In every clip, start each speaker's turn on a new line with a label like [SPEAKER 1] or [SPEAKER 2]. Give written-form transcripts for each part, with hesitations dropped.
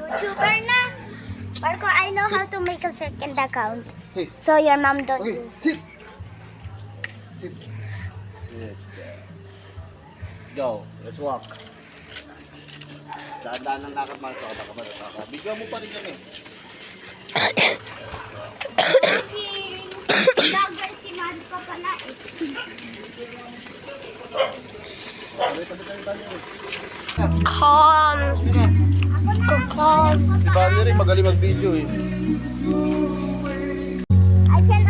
[SPEAKER 1] YouTuber na. Marco, I know how to make a second account.
[SPEAKER 2] Hey.
[SPEAKER 1] So your mom don't
[SPEAKER 2] Okay,
[SPEAKER 1] use.
[SPEAKER 2] sit. Sit. Good. Let's go. Let's walk. Daan-daan ng lakad, Marco. Bigyan mo pa rin kami.
[SPEAKER 1] Vlogger si Marco pala eh. Calms. Calm.
[SPEAKER 2] Si Valerie magaling mag-video eh.
[SPEAKER 1] I can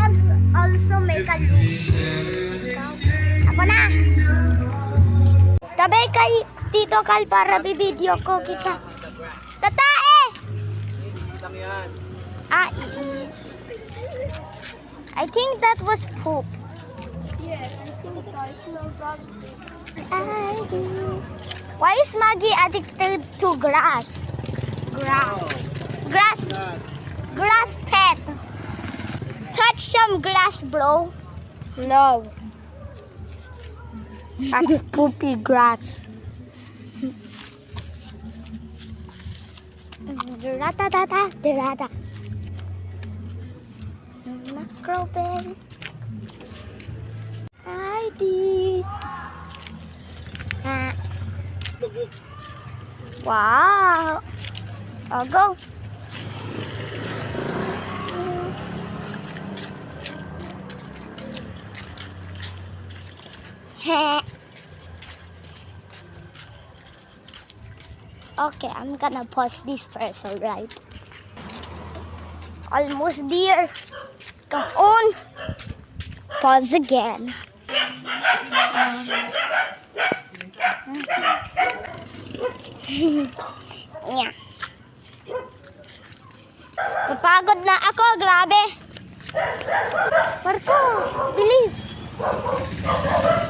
[SPEAKER 1] also make a loop. Ako na. Tabay kay Tito Cal para bibideo ko kita. Tatae!
[SPEAKER 2] Lang yan.
[SPEAKER 1] Ah, I think that was poop.
[SPEAKER 3] Yes, I think so. It smells like
[SPEAKER 1] Why is Maggie addicted to grass? Grass pet. Touch some grass, bro.
[SPEAKER 3] no. That's poopy grass.
[SPEAKER 1] Dirata. Macroberry. ID. Wow. Oh, go. Okay, I'm gonna pause this first, alright? Almost there. Come on. Pause again. Yeah. Napagod na ako, grabe. Marco, bilis.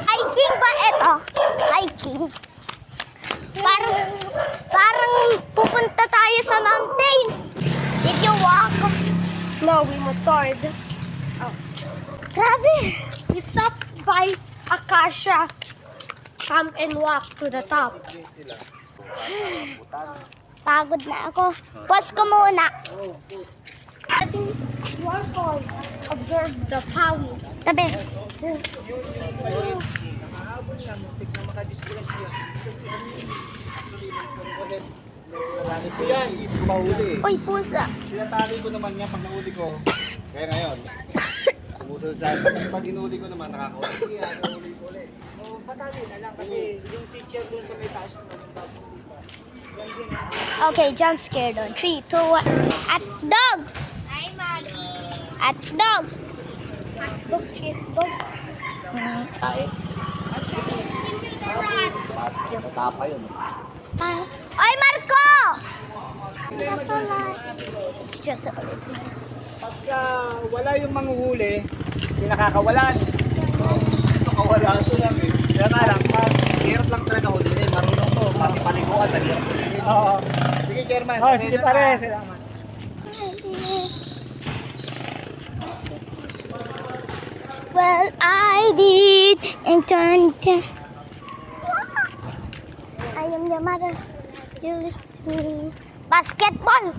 [SPEAKER 1] Hiking ba ito? Hiking. Parang pupunta tayo sa mountain. Did you walk?
[SPEAKER 3] No, we motored.
[SPEAKER 1] Oh. Grabe.
[SPEAKER 3] We stopped by Acacia Camp and walked to the top.
[SPEAKER 1] Pagod na ako. Pause ko muna.
[SPEAKER 3] Ating Marco observe the pawis.
[SPEAKER 1] Tabi.
[SPEAKER 2] Ito yan, mahuli.
[SPEAKER 1] Uy, pusa.
[SPEAKER 2] Sinatali ko naman yan pag nahuli ko. Kaya ngayon, sumusunod sa akin. Pag inuli ko naman, nakakahuli. Kaya nahuli ko ulit.
[SPEAKER 4] Patali na lang kasi yung teacher dun sa may taas na yung bagong dito.
[SPEAKER 1] Okay, jump scare doon. 3, 2, 1. At dog!
[SPEAKER 3] Hi, Maggie.
[SPEAKER 1] At dog!
[SPEAKER 3] Dog is dog.
[SPEAKER 2] Tae. Matapa yun.
[SPEAKER 1] Oy, Marco! It's just a little.
[SPEAKER 4] Pagka wala yung manghuhuli, hindi nakakawalan.
[SPEAKER 2] Ito kawala ito lang eh. Kaya nga lang, hirap lang talaga huliin. Marunong to, pati paliguan, naghirap huliin.
[SPEAKER 4] Oo.
[SPEAKER 2] Sige, Chairman.
[SPEAKER 4] Oh, sige pare, salamat.
[SPEAKER 1] Well, I did and turned it. I am your mother. You listen to me. Basketball!